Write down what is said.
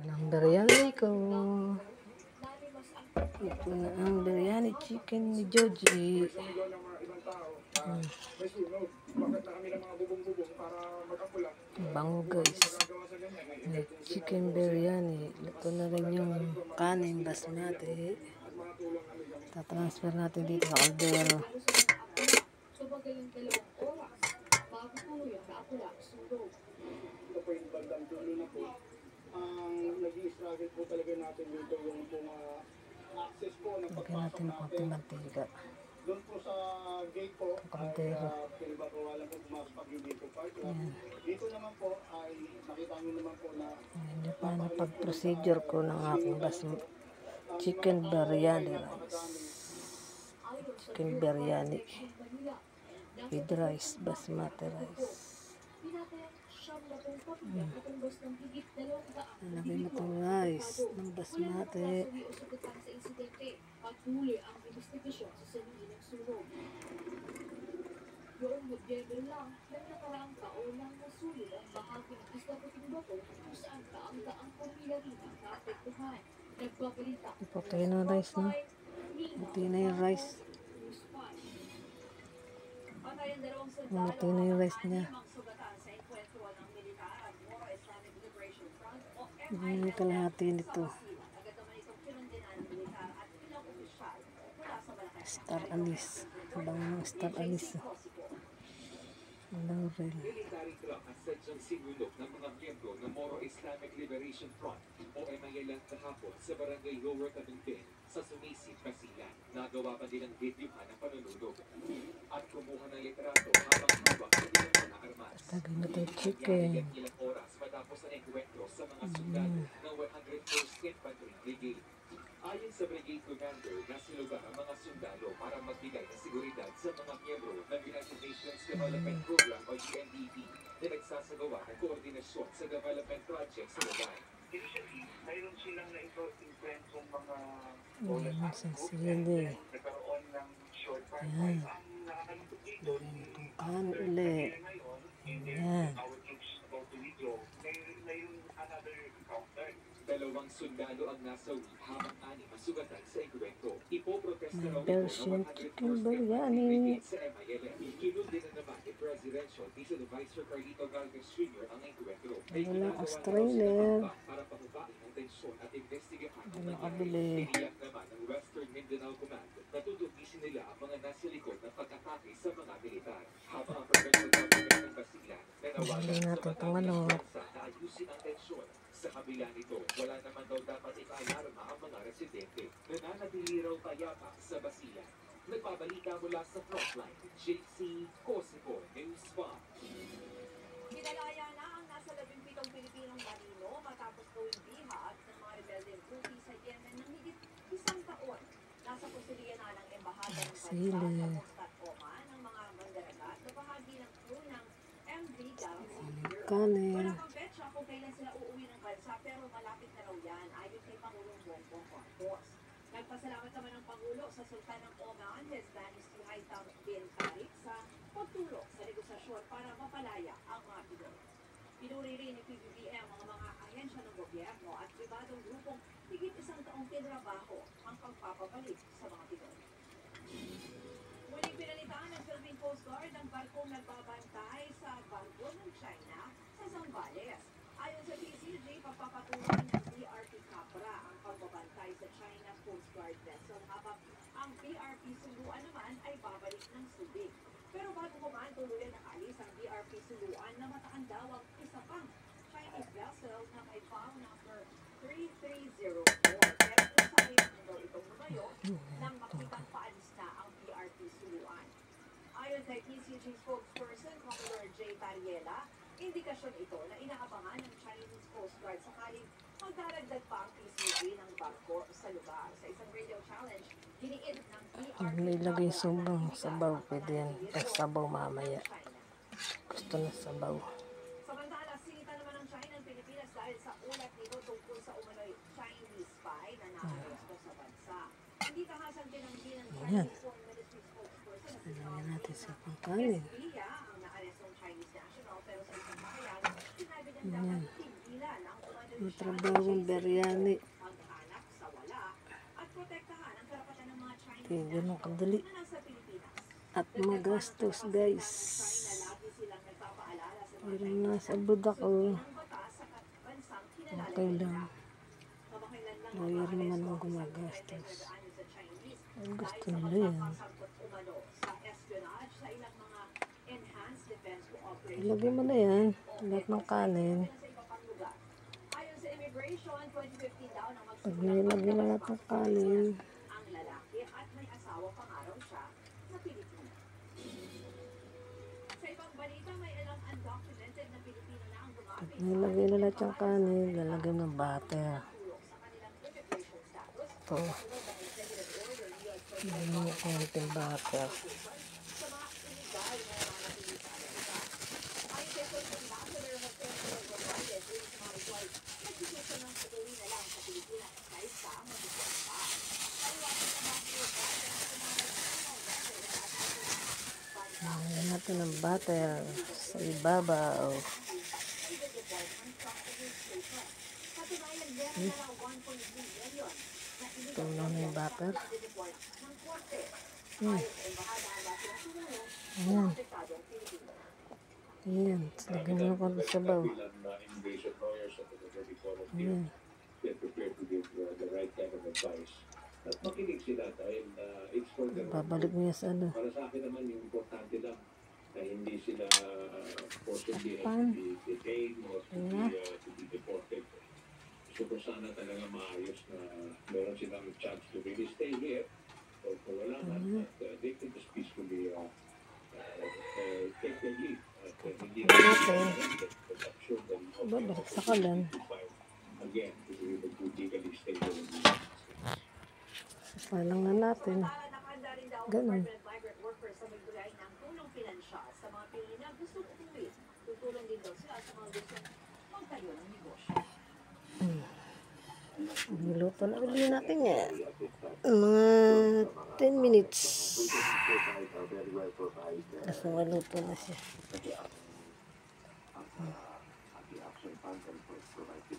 Ang biryani ko. Ito na ang biryani chicken ni Joji. Bango guys. May chicken biryani. Ito na rin yung kanin basmati. Tatransfer natin dito sa kaldero. Nag-i-struggle po talaga natin dito yung access po ng Lagyan natin konting mantika. doon po sa gate po Kaldero. pinagbabawalan po pumasok yung dito park. Dito naman po ay makita nyo naman po na Hindi pa napag-procedure ko ng aking chicken biryani rice. Chicken biryani with rice, basmati rice. Nalagay mo itong rice ng basmati. Noong Nobyembre lang, ng nakaraang taon nang nasulit ang bahagi ng Isla Cotabato kung saan daang-daang pamilya rin ang naapektuhan. Nagbabalita. Ipotay na rice na. Ito na yung rice. Ito na yung rice niya. Ito yung kalahati nito. Star Anise. Ang star anise. Laurel. Military truck at sadyang sinulog ng mga miyembro ng Moro Islamic Liberation Front o MILF kahapon sa barangay Lower Talumpin sa Sumisip, Basilan. Nagawa pa din ang videohan ng panunulog at kumuha ng litrato habang hawak sa dinong na armas. Lagay mo ito chicken. Ilang oras matapos ang enkwentro sa mga sundalo ng 101st Infantry Brigade. Ayon sa Brigade Commander, nasilugar ang mga sundalo para magbigay ng seguridad sa mga miyembro ng United Nations Development Program o UNDP na nagsasagawa ng koordinasyon sa development project sa lugar. initially mayroon silang na-influence mga Ayan, sa sili. nagkaroon ng short time. Ayan. Ang nakakalungkot dito, Lagyan mo itong kanin ulit. Ayan. our troops about to withdraw, mayroon another encounter. Dalawang sundalo ang nasawi habang 6 masugatan sa enkwentro. Ipoprotesta May raw ito Belgian ng 101st chicken Infantry biryani. Brigade sa MILF. Kinundin na naman ni Presidential Vice Advisor Carlito Galvez Jr. ang enkwentro. May Walang ginagawa Australia. na para pahubain ang tensyon at investigahan ang Wala nangyari. kabili. Tiniyak naman ng Western Mindanao Command na tutugisin nila ang mga nasa likod ng pag-atake sa mga militar. Habang ang provincial government ng Basilan nanawagan Bili sa natin itong mga manok. bansa na ayusin ang tensyon. Sa kabila nito, wala naman daw dapat ipaalarma ang mga residente. Nananatili raw payapa sa Basilan. Nagbabalita mula sa Frontline, JC Cosico News 5. Pinalaya na ang nasa 17 Pilipinong marino matapos gawing bihag ng mga rebeldeng Houthi sa Yemen ng higit 1 taon. Nasa kustudiya na ng embahada ng bansa Sili. sa Muscat, Oman ng mga mandaragat na bahagi ng crew ng MV Galaxy. Kanin. Wala pang petsa kung kailan sila uuwi ng bansa pero malapit na raw yan ayon kay Pangulong Bongbong Marcos. Nagpasalamat naman ang Pangulo sa Sultan ng Oman, His Majesty Haitham bin Tariq sa pagtulong sa negosasyon para mapalaya ang mga Pinoy. Pinuri rin ni PBBM ang mga ahensya ng gobyerno at pribadong grupong higit 1 taong tinrabaho ang pagpapabalik sa mga Pinoy. Muling pinalitaan ng Philippine Coast Guard ang barkong nagbabantay sa barko ng China sa Zambales. Ayon sa PCG, pagpapatuloy ng BRP Capra ang pagbabantay sa China Coast Guard vessel habang ang BRP Suluan naman ay babalik ng Subic. Pero bago kumaan tuluyan nakalis ang BRP Suluan na mataan daw ang isa pang Chinese vessel na may file number 3304. Pero kung sa rin daw itong lumayo nang makitang paalis na ang BRP Suluan. Ayon kay PCG spokesperson Commodore J. Tariela, indikasyon ito na inaabangan ng Chinese Coast Guard sakaling magdaragdag pa ang PCG ng barko sa lugar. Sa isang radio challenge, giniit ng BRP Huwag na ilagay sobrang sabaw. Pwede yan. Sabaw mamaya. Gusto na sabaw. Samantala, sinita naman ng China ang Pilipinas dahil sa ulat nito tungkol sa umano'y Chinese spy na nakaresto sa bansa. Hindi tahasan tinanggi ng Ayan. Chinese Foreign Ministry spokesperson na si Lagyan natin sa Zhao pangkanin. Esquilla ang naarestong Chinese national pero sa isang bayan, sinabi niya Ayan. dapat tigilan ang umano'y Matrabawang biryani. maghanap sa wala at protektahan ang karapatan ng mga Chinese Hindi ganun kadali. na nasa Pilipinas. At magastos guys. Lagi silang nagpapaalala sa mga Pero nasa abroad ako. ng batas sa bansang kinalala Okay lang. Kamakailan lang Lawyer naman ang gumagastos. sa Chinese Ang gusto nila yan. pagpapasangkot umano sa espionage sa ilang mga enhanced defense cooperation Ilagay mo na yan. Lahat ng kanin. sa iba pang lugar. Ayon sa immigration, 2015 daw nang Pag magsimula nilagay na lahat ng kanin. ang lalaki at may asawa pang araw siya sa Pilipinas. Sa ibang balita, may ilang undocumented na Pilipino na ang Pag lumapit nilagay na lahat yung kanin, lalagay ng butter. tulong sa kanilang immigration status Ito. tulad ng executive order ni U.S. President Yung konting butter. sa mga illegal na nananatili sa Amerika. Ayon kay First Ambassador Jose Rodriguez, Luis Maricoy, nagsususo ng uuwi na lang sa Pilipinas kahit sa mabubuan pa. Paliwanag ng Ambassador Lagyan natin ng butter sa ibabaw. Katunayan, meron na lang 1.3 million na Ito na yung butter. i-deport ng korte. Hmm. Ayon sa embahada ang dati ng tumulong sa Ayan. mga apektadong Pilipino. Ayan. Lagyan mo na konti sabaw. Bilang immigration lawyers at the report of Ayan. they're prepared to give the right kind of advice. At makinig sila dahil it's for them. Babalik mo yan sa ano. Para sa akin naman, yung importante lang na hindi sila forcibly Pan. to be detained or to be deported. So kung sana talaga maayos na meron silang chance to really stay here o kung wala man, at they can just peacefully take their leave. At hindi Natin. because I'm sure that Babalik sa kalan. again, to be able to legally stay here. Sasalang na natin. Para nakahanda rin daw ang Ganun. Department of Migrant Workers sa magbigay ng tulong pinansyal sa mga Pilipino na gustong umuwi. Tutulong din daw sila sa mga gustong magtayo ng negosyo. Niluto na ulit natin yan. Mga 10 minutes. Kasi maluto na siya.